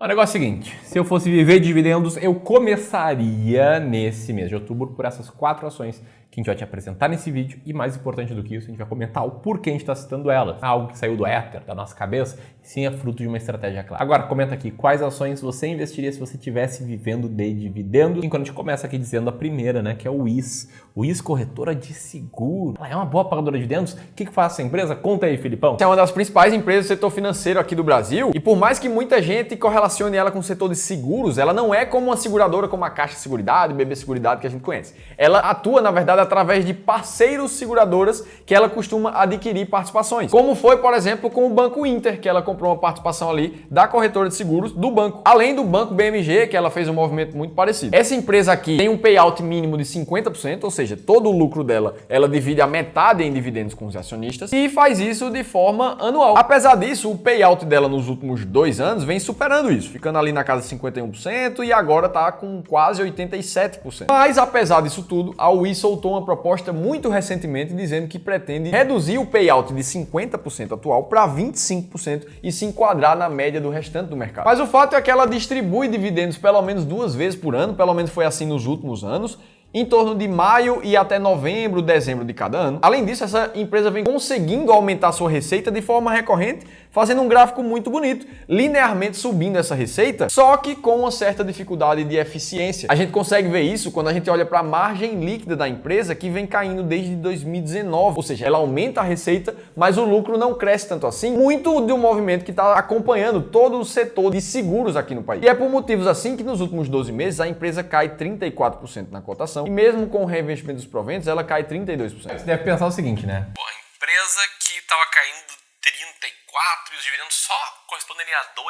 O negócio é o seguinte, se eu fosse viver de dividendos, eu começaria nesse mês de outubro por essas 4 ações que a gente vai te apresentar nesse vídeo e, mais importante do que isso, a gente vai comentar o porquê a gente está citando elas. Algo que saiu do éter, da nossa cabeça, e sim é fruto de uma estratégia clara. Agora, comenta aqui quais ações você investiria se você estivesse vivendo de dividendos. Enquanto a gente começa aqui dizendo a primeira, né, que é o WIS. O WIS, corretora de seguro. Ela é uma boa pagadora de dividendos? O que faz essa empresa? Conta aí, Filipão. É uma das principais empresas do setor financeiro aqui do Brasil e por mais que muita gente correlacione ela com o setor de seguros, ela não é como uma seguradora como a Caixa Seguridade, BB Seguridade que a gente conhece. Ela atua, na verdade, através de parceiros seguradoras que ela costuma adquirir participações. Como foi, por exemplo, com o Banco Inter, que ela comprou uma participação ali da corretora de seguros do banco. Além do Banco BMG, que ela fez um movimento muito parecido. Essa empresa aqui tem um payout mínimo de 50%, ou seja, todo o lucro dela, ela divide a metade em dividendos com os acionistas e faz isso de forma anual. Apesar disso, o payout dela nos últimos 2 anos vem superando isso, ficando ali na casa de 51% e agora está com quase 87%. Mas apesar disso tudo, a WIS soltou uma proposta muito recentemente dizendo que pretende reduzir o payout de 50% atual para 25% e se enquadrar na média do restante do mercado. Mas o fato é que ela distribui dividendos pelo menos 2 vezes por ano, pelo menos foi assim nos últimos anos, em torno de maio e até novembro, dezembro de cada ano. Além disso, essa empresa vem conseguindo aumentar sua receita de forma recorrente, fazendo um gráfico muito bonito, linearmente subindo essa receita, só que com uma certa dificuldade de eficiência. A gente consegue ver isso quando a gente olha para a margem líquida da empresa, que vem caindo desde 2019, ou seja, ela aumenta a receita, mas o lucro não cresce tanto assim, muito de um movimento que está acompanhando todo o setor de seguros aqui no país. E é por motivos assim que nos últimos 12 meses a empresa cai 34% na cotação, e mesmo com o reinvestimento dos proventos, ela cai 32%. Você deve pensar o seguinte, né? Pô, a empresa que estava caindo 34 e os dividendos só corresponderiam a 2.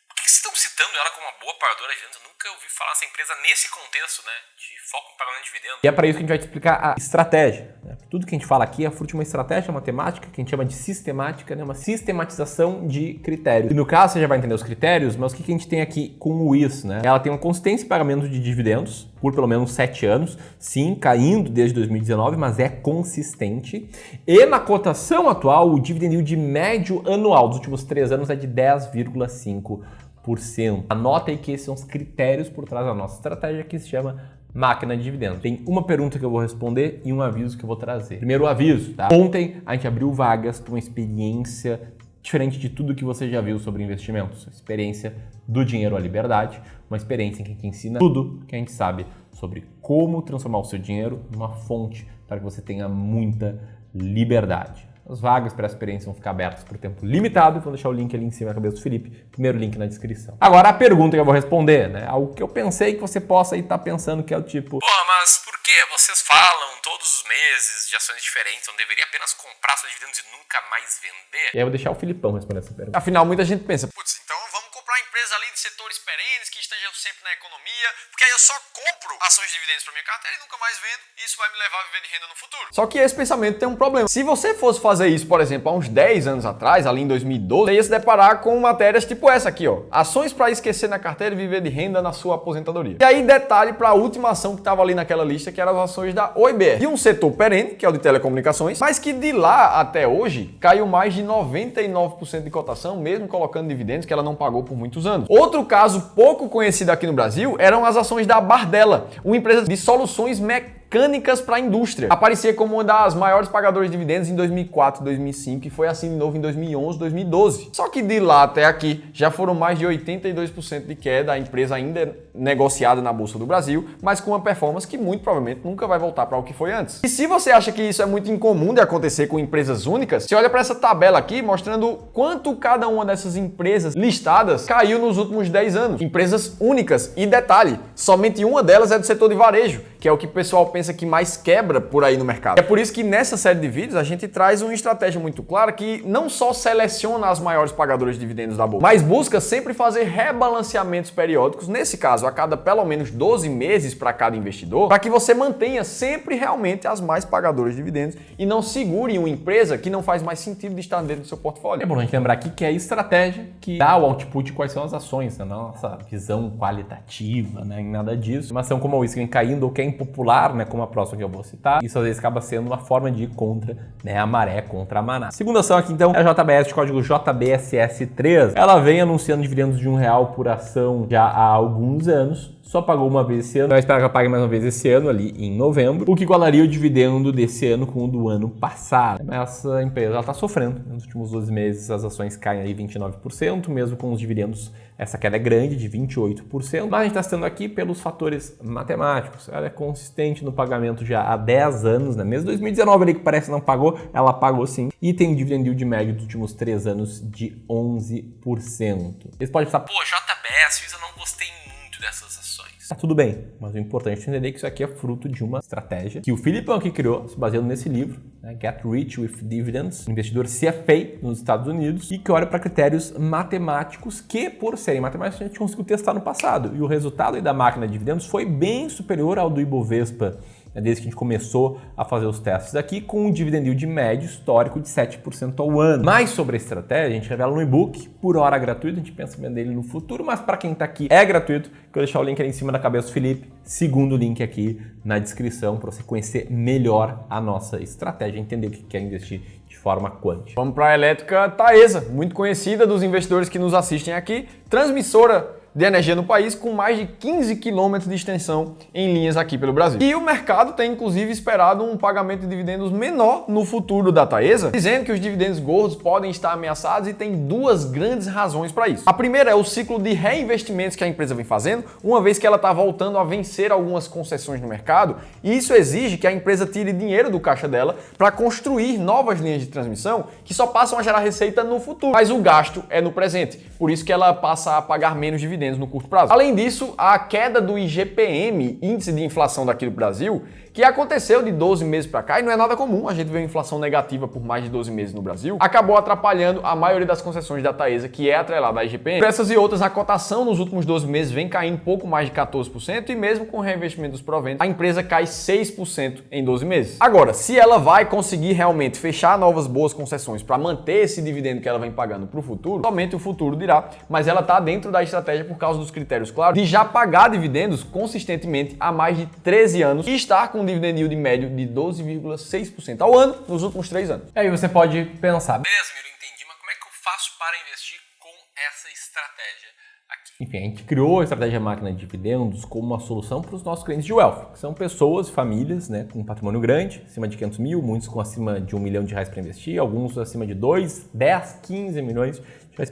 Por que vocês estão citando ela como uma boa pagadora de dividendos? Eu nunca ouvi falar dessa empresa nesse contexto, né? De foco em pagamento de dividendos. E é para isso que a gente vai te explicar a estratégia. Né? Tudo que a gente fala aqui é fruto de uma estratégia matemática, que a gente chama de sistemática, né? Uma sistematização de critérios. E no caso, você já vai entender os critérios, mas o que a gente tem aqui com o WIS? Né? Ela tem uma consistência em pagamento de dividendos por pelo menos 7 anos, sim, caindo desde 2019, mas é consistente. E na cotação atual, o dividend yield médio anual dos últimos 3 anos é de 10,5%. Anota aí que esses são os critérios por trás da nossa estratégia, que se chama máquina de dividendos. Tem uma pergunta que eu vou responder e um aviso que eu vou trazer. Primeiro o aviso, tá? Ontem a gente abriu vagas para uma experiência diferente de tudo que você já viu sobre investimentos. A experiência do dinheiro à liberdade, uma experiência em que a gente ensina tudo que a gente sabe sobre como transformar o seu dinheiro numa fonte para que você tenha muita liberdade. As vagas para a experiência vão ficar abertas por tempo limitado e vou deixar o link ali em cima na cabeça do Felipe, primeiro link na descrição. Agora a pergunta que eu vou responder, né? Algo que eu pensei que você possa aí estar pensando que é o tipo... Porra, mas por que vocês falam todos os meses de ações diferentes? Não deveria apenas comprar seus dividendos e nunca mais vender? E aí eu vou deixar o Filipão responder essa pergunta. Afinal, muita gente pensa, Putz, então vamos comprar empresas ali de setores perenes que estejam sempre na economia, porque aí eu só compro ações de dividendos para minha carteira e nunca mais vendo, e isso vai me levar a viver de renda no futuro. só que esse pensamento tem um problema. Se você fosse fazer isso, por exemplo, há uns 10 anos atrás, ali em 2012, você ia se deparar com matérias tipo essa aqui, ó. Ações para esquecer na carteira e viver de renda na sua aposentadoria. E aí, detalhe para a última ação que estava ali naquela lista, que eram as ações da OIBR, de um setor perene, que é o de telecomunicações, mas que de lá até hoje caiu mais de 99% de cotação, mesmo colocando dividendos que ela não pagou por muitos anos. Outro caso pouco conhecido aqui no Brasil eram as ações da Bardella, uma empresa de soluções mecânicas para a indústria. Aparecia como uma das maiores pagadoras de dividendos em 2004, 2005 e foi assim de novo em 2011, 2012. Só que de lá até aqui já foram mais de 82% de queda, a empresa ainda é negociada na Bolsa do Brasil, mas com uma performance que muito provavelmente nunca vai voltar para o que foi antes. E se você acha que isso é muito incomum de acontecer com empresas únicas, você olha para essa tabela aqui mostrando quanto cada uma dessas empresas listadas caiu nos últimos 10 anos. Empresas únicas. E detalhe, somente uma delas é do setor de varejo, que é o que o pessoal pensa que mais quebra por aí no mercado. É por isso que nessa série de vídeos a gente traz uma estratégia muito clara que não só seleciona as maiores pagadoras de dividendos da bolsa, mas busca sempre fazer rebalanceamentos periódicos, nesse caso a cada pelo menos 12 meses para cada investidor, para que você mantenha sempre realmente as mais pagadoras de dividendos e não segure uma empresa que não faz mais sentido de estar dentro do seu portfólio. É bom a gente lembrar aqui que é a estratégia que dá o output de quais são as ações, né? Não a nossa visão qualitativa, né? Em nada disso. Uma ação como a WIS que vem caindo ou que é impopular, né, como a próxima que eu vou citar, isso às vezes acaba sendo uma forma de ir contra, né, a maré, contra a maná. Segunda ação aqui então é a JBS de código JBSS3. Ela vem anunciando dividendos de R$1 por ação já há alguns anos. Só pagou uma vez esse ano, vai esperar que ela pague mais uma vez esse ano, ali em novembro, o que igualaria o dividendo desse ano com o do ano passado. Essa empresa está sofrendo. Nos últimos 12 meses as ações caem aí 29%, mesmo com os dividendos essa queda é grande, de 28%. Mas a gente está sendo aqui pelos fatores matemáticos. Ela é consistente no pagamento já há 10 anos, né? Mesmo 2019 ali que parece que não pagou, ela pagou sim. E tem um dividend yield médio dos últimos 3 anos de 11%. Eles podem estar... Pô, JBS, eu não gostei muito dessas ações. Tá tudo bem, mas o importante é entender que isso aqui é fruto de uma estratégia que o Filipão aqui criou, se baseando nesse livro, né, Get Rich with Dividends, investidor CFA nos Estados Unidos, e que olha para critérios matemáticos que, por serem matemáticos, a gente conseguiu testar no passado. E o resultado aí da máquina de dividendos foi bem superior ao do Ibovespa, desde que a gente começou a fazer os testes aqui, com um dividend yield médio histórico de 7% ao ano. Mais sobre a estratégia, a gente revela no e-book, por hora gratuito, a gente pensa em vender ele no futuro, mas para quem está aqui é gratuito, que eu vou deixar o link ali em cima da cabeça do Felipe, segundo link aqui na descrição, para você conhecer melhor a nossa estratégia, entender o que quer investir de forma quântica. Vamos para a elétrica Taesa, muito conhecida dos investidores que nos assistem aqui, transmissora de energia no país, com mais de 15 quilômetros de extensão em linhas aqui pelo Brasil. E o mercado tem inclusive esperado um pagamento de dividendos menor no futuro da Taesa, dizendo que os dividendos gordos podem estar ameaçados, e tem duas grandes razões para isso. A primeira é o ciclo de reinvestimentos que a empresa vem fazendo, uma vez que ela está voltando a vencer algumas concessões no mercado, e isso exige que a empresa tire dinheiro do caixa dela para construir novas linhas de transmissão que só passam a gerar receita no futuro, mas o gasto é no presente, por isso que ela passa a pagar menos dividendos no curto prazo. Além disso, a queda do IGPM, índice de inflação daqui do Brasil, que aconteceu de 12 meses para cá, e não é nada comum a gente ver inflação negativa por mais de 12 meses no Brasil, acabou atrapalhando a maioria das concessões da Taesa, que é atrelada à IGPM. Por essas e outras, a cotação nos últimos 12 meses vem caindo pouco mais de 14%, e mesmo com o reinvestimento dos proventos, a empresa cai 6% em 12 meses. Agora, se ela vai conseguir realmente fechar novas boas concessões para manter esse dividendo que ela vem pagando para o futuro, somente o futuro dirá, mas ela está dentro da estratégia por causa dos critérios claros de já pagar dividendos consistentemente há mais de 13 anos e estar com um dividend yield médio de 12,6% ao ano nos últimos 3 anos. Aí você pode pensar, Beleza, Miro, entendi, mas como é que eu faço para investir com essa estratégia aqui? enfim, a gente criou a estratégia máquina de dividendos como uma solução para os nossos clientes de wealth, que são pessoas, famílias, né, com um patrimônio grande, acima de 500 mil, muitos com acima de R$1 milhão para investir, alguns acima de 2, 10, 15 milhões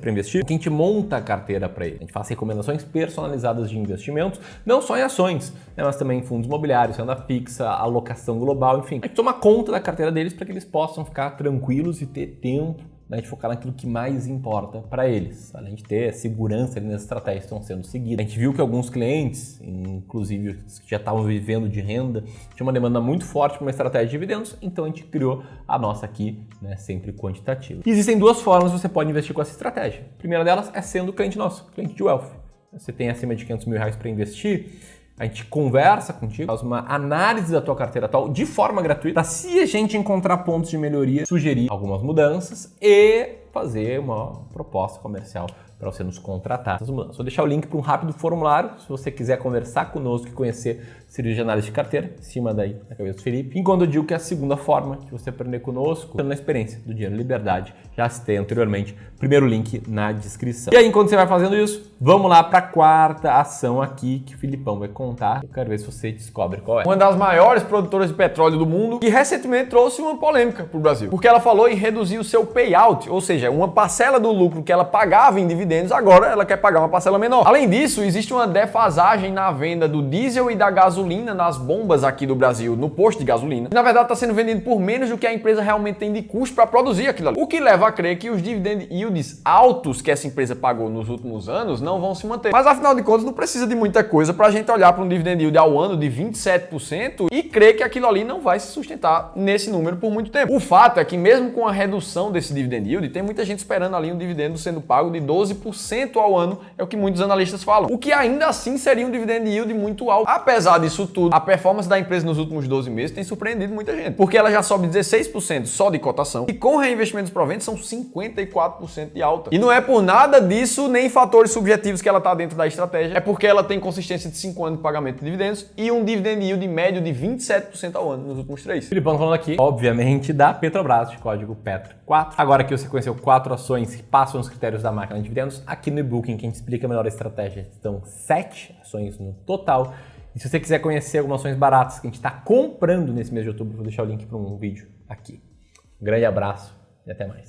para investir, que a gente monta a carteira para ele. A gente faz recomendações personalizadas de investimentos, não só em ações, né, mas também em fundos imobiliários, renda fixa, alocação global, enfim. A gente toma conta da carteira deles para que eles possam ficar tranquilos e ter tempo, né, de focar naquilo que mais importa para eles, além de ter segurança ali nas estratégias que estão sendo seguidas. A gente viu que alguns clientes, inclusive os que já estavam vivendo de renda, tinha uma demanda muito forte para uma estratégia de dividendos, então a gente criou a nossa aqui, né, sempre quantitativa. E existem duas formas que você pode investir com essa estratégia. A primeira delas é sendo cliente nosso, cliente de wealth. Você tem acima de R$500 mil para investir, a gente conversa contigo, faz uma análise da tua carteira atual de forma gratuita, para se a gente encontrar pontos de melhoria, sugerir algumas mudanças e fazer uma proposta comercial para você nos contratar. Vou deixar o link para um rápido formulário, se você quiser conversar conosco e conhecer serviço de análise de carteira, em cima daí da cabeça do Felipe. Enquanto eu digo que é a segunda forma de você aprender conosco, na experiência do Dinheiro Liberdade, já citei anteriormente, primeiro link na descrição. E aí, enquanto você vai fazendo isso, vamos lá para a quarta ação aqui que o Filipão vai contar. Eu quero ver se você descobre qual é. Uma das maiores produtoras de petróleo do mundo, que recentemente trouxe uma polêmica para o Brasil, porque ela falou em reduzir o seu payout, ou seja, uma parcela do lucro que ela pagava em dividendos, agora ela quer pagar uma parcela menor. Além disso, existe uma defasagem na venda do diesel e da gasolina nas bombas aqui do Brasil, no posto de gasolina, que na verdade está sendo vendido por menos do que a empresa realmente tem de custo para produzir aquilo ali. O que leva a crer que os dividend yields altos que essa empresa pagou nos últimos anos não vão se manter. Mas afinal de contas, não precisa de muita coisa para a gente olhar para um dividend yield ao ano de 27% e crer que aquilo ali não vai se sustentar nesse número por muito tempo. O fato é que mesmo com a redução desse dividend yield, tem muita gente esperando ali um dividendo sendo pago de 12% 12% ao ano, é o que muitos analistas falam. O que ainda assim seria um dividend yield muito alto. Apesar disso tudo, a performance da empresa nos últimos 12 meses tem surpreendido muita gente, porque ela já sobe 16% só de cotação e com reinvestimentos provenientes são 54% de alta. E não é por nada disso, nem fatores subjetivos que ela está dentro da estratégia, é porque ela tem consistência de 5 anos de pagamento de dividendos e um dividend yield médio de 27% ao ano nos últimos 3. Filipão falando aqui, obviamente, da Petrobras, de código PETRO4. Agora que você conheceu 4 ações que passam os critérios da máquina de dividendos, aqui no e-book em que a gente explica melhor a estratégia, estão 7 ações no total. E se você quiser conhecer algumas ações baratas que a gente está comprando nesse mês de outubro, vou deixar o link para um vídeo aqui. Um grande abraço e até mais.